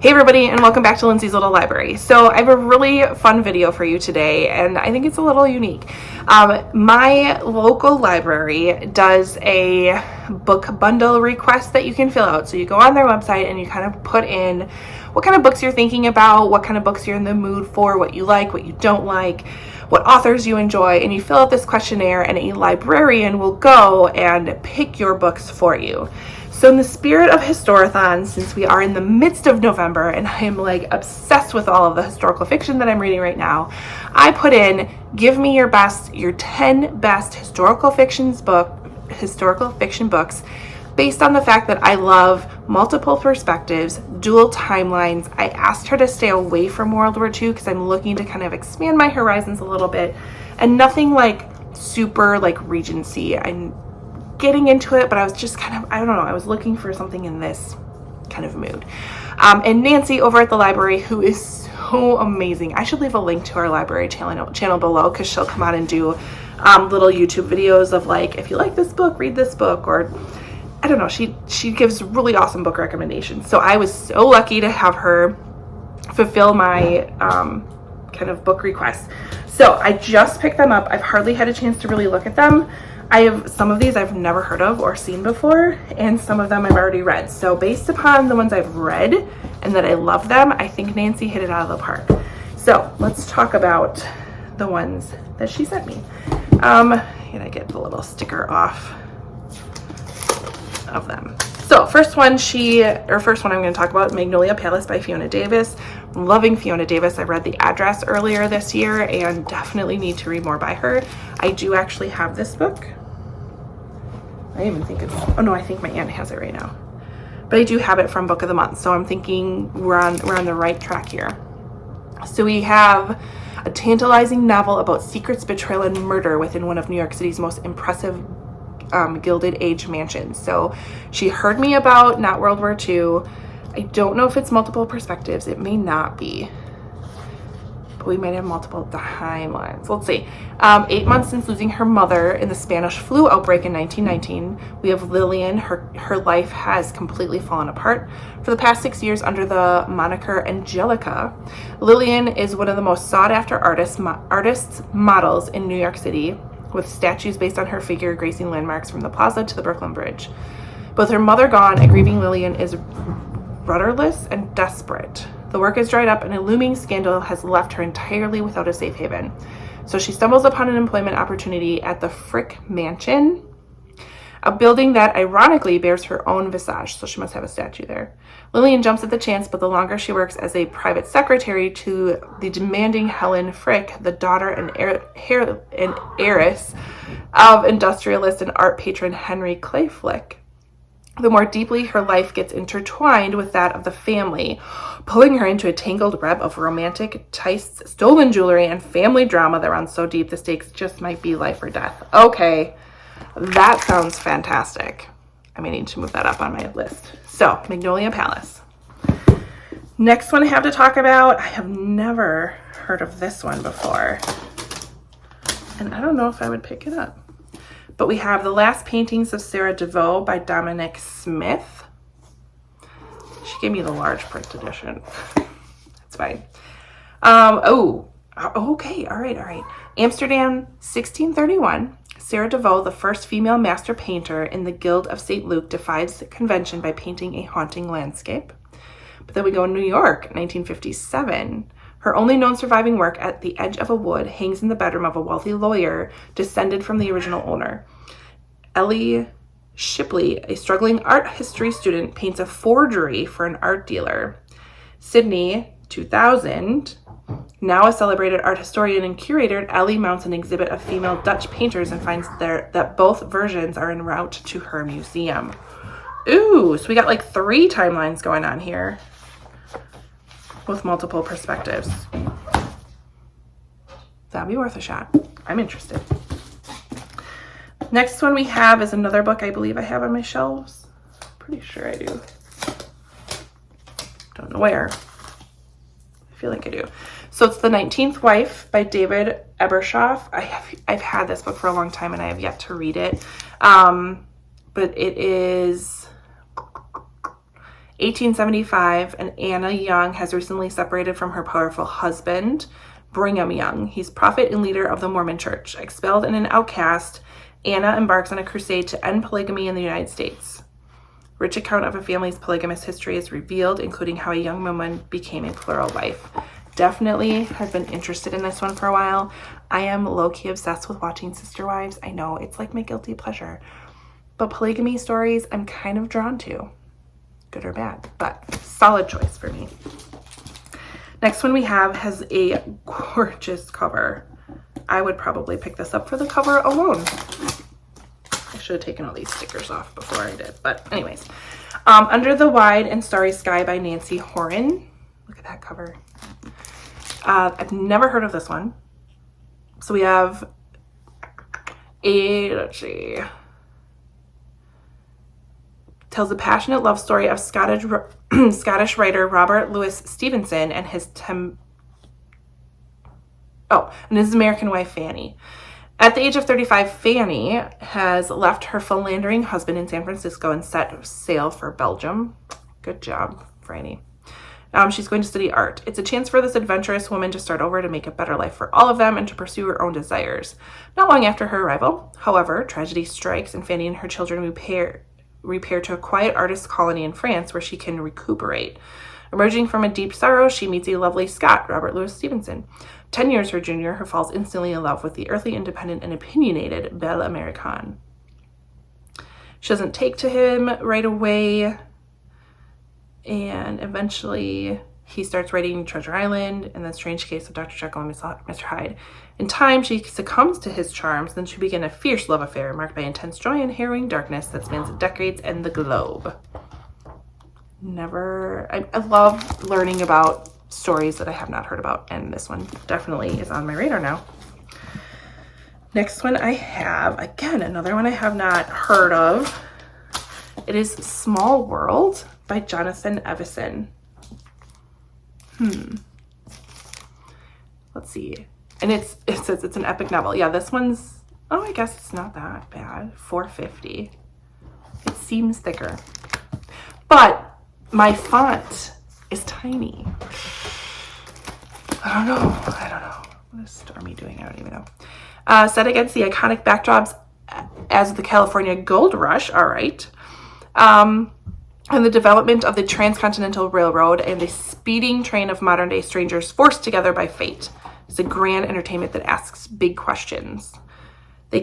Hey everybody, and welcome back to Lindsey's Little Library. So I have a really fun video for you today, and I think it's a little unique. My local library does a book bundle request that you can fill out. So you go on their website and you kind of put in what kind of books you're thinking about, what kind of books you're in the mood for, what you like, what you don't like, what authors you enjoy, and you fill out this questionnaire and a librarian will go and pick your books for you. So in the spirit of Historathon, since we are in the midst of November and I am like obsessed with all of the historical fiction that I'm reading right now, I put in, give me your 10 best historical fiction books based on the fact that I love multiple perspectives, dual timelines. I asked her to stay away from World War II because I'm looking to kind of expand my horizons a little bit, and nothing like super like Regency. I'm getting into it, but I was just kind of, I don't know, I was looking for something in this kind of mood. And Nancy over at the library, who is so amazing. I should leave a link to our library channel below, because she'll come on and do little YouTube videos of like, if you like this book, read this book, or I don't know, she gives really awesome book recommendations. So I was so lucky to have her fulfill my kind of book request. So I just picked them up. I've hardly had a chance to really look at them. I have some of these I've never heard of or seen before, and some of them I've already read. So based upon the ones I've read and that I love them, I think Nancy hit it out of the park. So let's talk about the ones that she sent me. And I get the little sticker off of them. So first one I'm going to talk about, Magnolia Palace by Fiona Davis. I'm loving Fiona Davis. I read The Address earlier this year and definitely need to read more by her. I do actually have this book. I even think it's, oh no, I think my aunt has it right now. But I do have it from Book of the Month, so I'm thinking we're on the right track here. So we have a tantalizing novel about secrets, betrayal, and murder within one of New York City's most impressive Gilded Age mansions. So she heard me about not World War II. I don't know if it's multiple perspectives. It may not be, but we might have multiple timelines. Let's see. 8 months since losing her mother in the Spanish flu outbreak in 1919, we have Lillian. Her life has completely fallen apart. For the past 6 years, under the moniker Angelica, Lillian is one of the most sought-after artists models in New York City, with statues based on her figure gracing landmarks from the plaza to the Brooklyn Bridge. With her mother gone, a grieving Lillian is rudderless and desperate. The work is dried up and a looming scandal has left her entirely without a safe haven. So she stumbles upon an employment opportunity at the Frick Mansion, a building that ironically bears her own visage, so she must have a statue there. Lillian jumps at the chance, but the longer she works as a private secretary to the demanding Helen Frick, the daughter and heiress of industrialist and art patron Henry Clay Frick, the more deeply her life gets intertwined with that of the family, pulling her into a tangled web of romantic tastes, stolen jewelry, and family drama that runs so deep the stakes just might be life or death. Okay, that sounds fantastic. I may need to move that up on my list. So, Magnolia Palace. Next one I have to talk about, I have never heard of this one before, and I don't know if I would pick it up. But we have The Last Paintings of Sarah DeVoe by Dominic Smith. She gave me the large print edition. That's fine. Okay, all right. Amsterdam, 1631. Sarah DeVoe, the first female master painter in the Guild of St. Luke, defies convention by painting a haunting landscape. But then we go in New York, 1957. Her only known surviving work, At the Edge of a Wood, hangs in the bedroom of a wealthy lawyer descended from the original owner. Ellie Shipley, a struggling art history student, paints a forgery for an art dealer. Sydney, 2000. Now a celebrated art historian and curator, Ellie mounts an exhibit of female Dutch painters and finds that both versions are en route to her museum. Ooh, so we got like 3 timelines going on here with multiple perspectives. That'd be worth a shot. I'm interested. Next one we have is another book I believe I have on my shelves. Pretty sure I do. Don't know where. I feel like I do. So it's The 19th Wife by David Ebershoff. I've had this book for a long time and I have yet to read it. But it is 1875, and Anna Young has recently separated from her powerful husband, Brigham Young. He's prophet and leader of the Mormon Church. Expelled and an outcast, Anna embarks on a crusade to end polygamy in the United States. Rich account of a family's polygamous history is revealed, including how a young woman became a plural wife. Definitely have been interested in this one for a while. I am low-key obsessed with watching Sister Wives. I know it's like my guilty pleasure, but polygamy stories I'm kind of drawn to, good or bad, but solid choice for me. Next one we have has a gorgeous cover. I would probably pick this up for the cover alone. I should have taken all these stickers off before I did, but anyways. Under the Wide and Starry Sky by Nancy Horan. Look at that cover. I've never heard of this one. So we have let's see. Tells a passionate love story of Scottish writer Robert Louis Stevenson and his American wife Fanny. At the age of 35, Fanny has left her philandering husband in San Francisco and set sail for Belgium. Good job, Franny. She's going to study art. It's a chance for this adventurous woman to start over, to make a better life for all of them, and to pursue her own desires. Not long after her arrival, however, tragedy strikes, and Fanny and her children repair to a quiet artist colony in France where she can recuperate. Emerging from a deep sorrow, she meets a lovely Scot, Robert Louis Stevenson. 10 years her junior, her falls instantly in love with the earthly, independent, and opinionated Belle Americaine. She doesn't take to him right away, and eventually he starts writing Treasure Island and The Strange Case of Dr. Jekyll and Mr. Hyde. In time, she succumbs to his charms, then she begins a fierce love affair marked by intense joy and harrowing darkness that spans decades and the globe. I love learning about stories that I have not heard about, and this one definitely is on my radar now. Next one I have, again, another one I have not heard of. It is Small World by Jonathan Evison. Let's see. And it says it's an epic novel. Yeah, this one's, I guess it's not that bad. $4.50. It seems thicker. But my font is tiny. I don't know. What is Stormy doing? I don't even know. Set against the iconic backdrops as the California Gold Rush. All right. And the development of the Transcontinental Railroad and a speeding train of modern-day strangers forced together by fate. It's a grand entertainment that asks big questions. The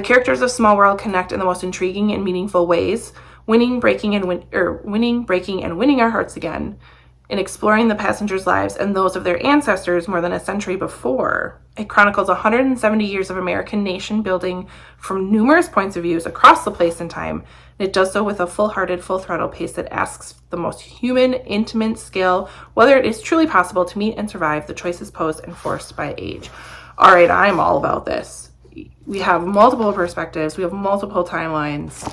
characters of Small World connect in the most intriguing and meaningful ways, winning, breaking, and winning our hearts again, in exploring the passengers' lives and those of their ancestors more than a century before. It chronicles 170 years of American nation building from numerous points of views across the place and time. And it does so with a full-hearted, full-throttle pace that asks the most human, intimate skill whether it is truly possible to meet and survive the choices posed and forced by age. All right, I'm all about this. We have multiple perspectives. We have multiple timelines.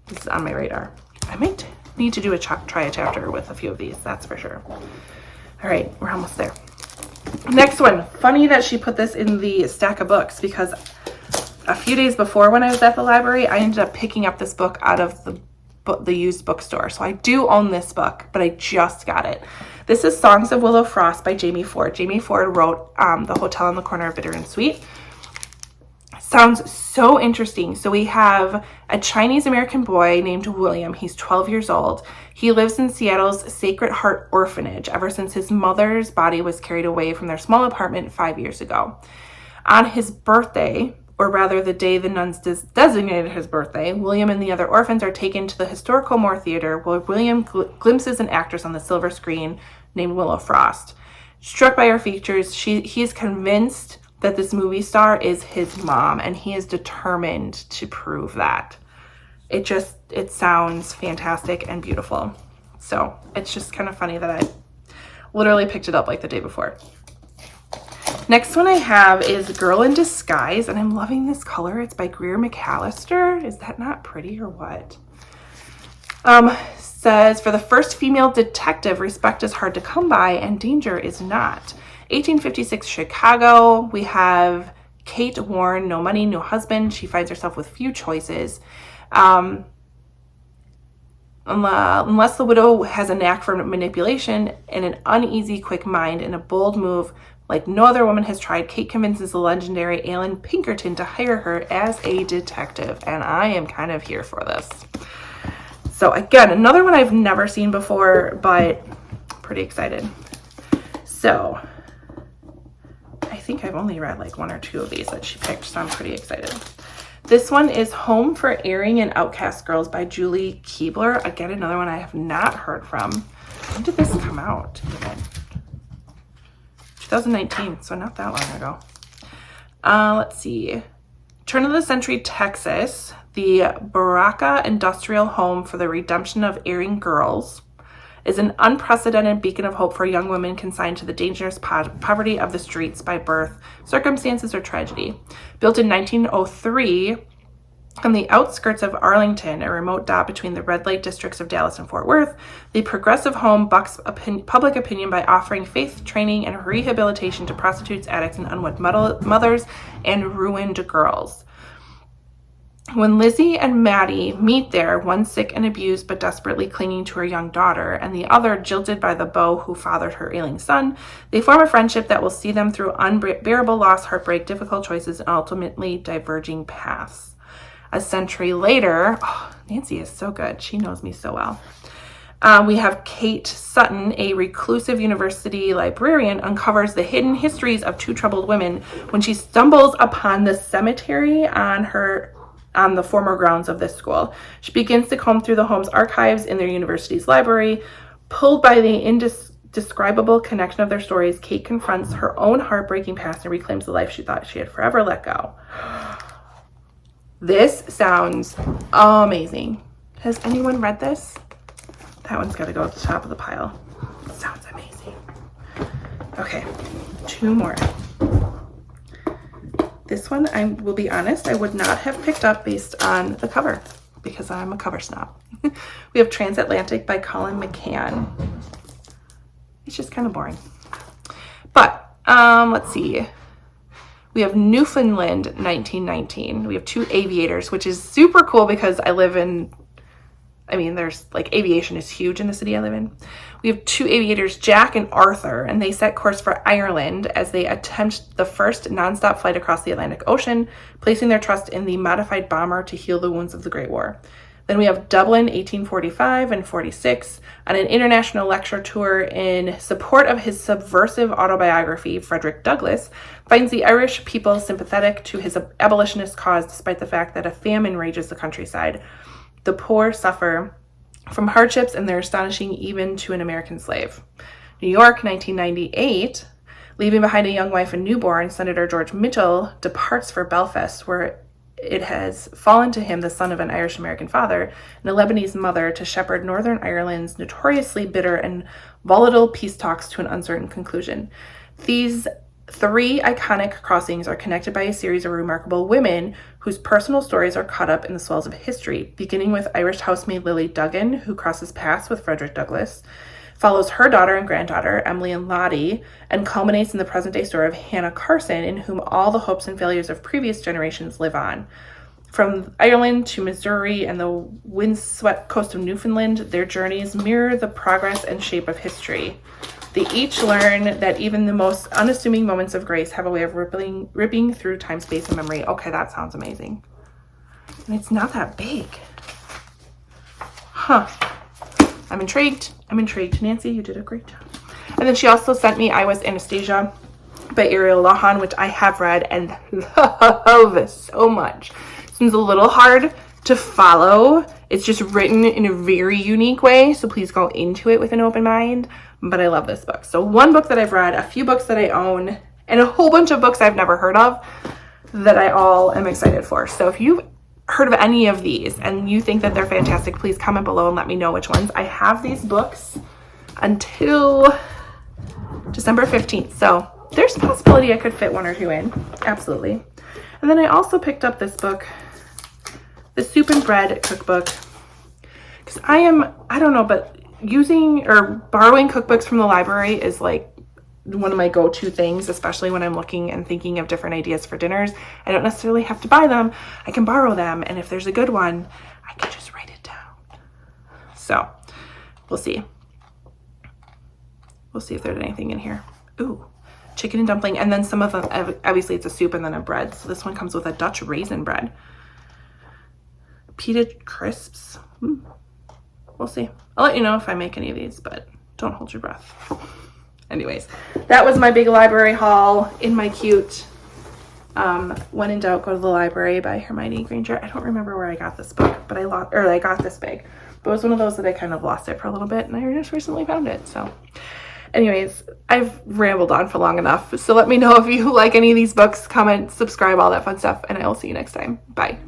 This is on my radar. I might need to do try a chapter with a few of these, that's for sure. All right, we're almost there. Next one. Funny that she put this in the stack of books, because a few days before, when I was at the library, I ended up picking up this book out of the used bookstore. So I do own this book, but I just got it. This is Songs of Willow Frost by Jamie Ford. Jamie Ford wrote The Hotel on the Corner of Bitter and Sweet. Sounds so interesting. So we have a Chinese-American boy named William. He's 12 years old. He lives in Seattle's Sacred Heart Orphanage ever since his mother's body was carried away from their small apartment 5 years ago. On his birthday, or rather the day the nuns designated his birthday, William and the other orphans are taken to the historical Moore Theater, where William glimpses an actress on the silver screen named Willow Frost. Struck by her features, he is convinced that this movie star is his mom, and he is determined to prove that. It sounds fantastic and beautiful. So it's just kind of funny that I literally picked it up like the day before. Next one I have is Girl in Disguise, and I'm loving this color. It's by Greer McAllister. Is that not pretty or what? Says, for the first female detective, respect is hard to come by and danger is not. 1856 Chicago, we have Kate Warren, no money, no husband. She finds herself with few choices. Unless the widow has a knack for manipulation and an uneasy, quick mind and a bold move like no other woman has tried, Kate convinces the legendary Alan Pinkerton to hire her as a detective. And I am kind of here for this. So again, another one I've never seen before, but pretty excited. So I think I've only read like 1 or 2 of these that she picked, so I'm pretty excited. This one is Home for Erring and Outcast Girls by Julie Keebler. Again, another one I have not heard from. When did this come out? 2019, so not that long ago. Let's see. Turn of the century Texas, the Baraka Industrial Home for the Redemption of Erring Girls, is an unprecedented beacon of hope for young women consigned to the dangerous poverty of the streets by birth, circumstances, or tragedy. Built in 1903 on the outskirts of Arlington, a remote dot between the red light districts of Dallas and Fort Worth, the progressive home bucks public opinion by offering faith training and rehabilitation to prostitutes, addicts, and unwed mothers and ruined girls. When Lizzie and Maddie meet there, one sick and abused but desperately clinging to her young daughter, and the other jilted by the beau who fathered her ailing son, they form a friendship that will see them through unbearable loss, heartbreak, difficult choices, and ultimately diverging paths. A century later, Nancy is so good. She knows me so well. We have Kate Sutton, a reclusive university librarian, uncovers the hidden histories of 2 troubled women when she stumbles upon the cemetery on the former grounds of this school. She begins to comb through the home's archives in their university's library. Pulled by the indescribable connection of their stories, Kate confronts her own heartbreaking past and reclaims the life she thought she had forever let go. This sounds amazing. Has anyone read this? That one's got to go at the top of the pile. Sounds amazing. Okay, 2 more. This one, I will be honest, I would not have picked up based on the cover because I'm a cover snob. We have Transatlantic by Colin McCann. It's just kind of boring. But let's see. We have Newfoundland 1919. We have 2 aviators, which is super cool because there's like aviation is huge in the city I live in. We have 2 aviators, Jack and Arthur, and they set course for Ireland as they attempt the first nonstop flight across the Atlantic Ocean, placing their trust in the modified bomber to heal the wounds of the Great War. Then we have Dublin 1845 and 46 on an international lecture tour in support of his subversive autobiography. Frederick Douglass finds the Irish people sympathetic to his abolitionist cause despite the fact that a famine rages the countryside. The poor suffer from hardships and they're astonishing even to an American slave. New York, 1998, leaving behind a young wife and newborn, Senator George Mitchell departs for Belfast, where it has fallen to him, the son of an Irish-American father and a Lebanese mother, to shepherd Northern Ireland's notoriously bitter and volatile peace talks to an uncertain conclusion. These 3 iconic crossings are connected by a series of remarkable women whose personal stories are caught up in the swells of history, beginning with Irish housemaid Lily Duggan, who crosses paths with Frederick Douglass, follows her daughter and granddaughter, Emily and Lottie, and culminates in the present-day story of Hannah Carson, in whom all the hopes and failures of previous generations live on. From Ireland to Missouri and the windswept coast of Newfoundland, their journeys mirror the progress and shape of history. They each learn that even the most unassuming moments of grace have a way of ripping through time, space, and memory. Okay, that sounds amazing. And it's not that big. Huh. I'm intrigued. Nancy, you did a great job. And then she also sent me I Was Anastasia by Ariel Lahan, which I have read and love so much. It seems a little hard to follow. It's just written in a very unique way, so please go into it with an open mind. But I love this book. So 1 book that I've read, a few books that I own, and a whole bunch of books I've never heard of that I all am excited for. So if you've heard of any of these and you think that they're fantastic, please comment below and let me know which ones. I have these books until December 15th. So there's a possibility I could fit 1 or 2 in. Absolutely. And then I also picked up this book, The Soup and Bread Cookbook. Because I don't know, but using or borrowing cookbooks from the library is like one of my go-to things, especially when I'm looking and thinking of different ideas for dinners. I don't necessarily have to buy them. I can borrow them. And if there's a good one, I can just write it down. So we'll see. We'll see if there's anything in here. Ooh, chicken and dumpling. And then some of them, obviously it's a soup and then a bread. So this one comes with a Dutch raisin bread. Pita crisps. We'll see. I'll let you know if I make any of these, but don't hold your breath. Anyways, that was my big library haul in my cute When in Doubt, Go to the Library by Hermione Granger. I don't remember where I got this book, but I got this bag. But it was one of those that I kind of lost it for a little bit, and I just recently found it. So anyways, I've rambled on for long enough. So let me know if you like any of these books, comment, subscribe, all that fun stuff, and I will see you next time. Bye.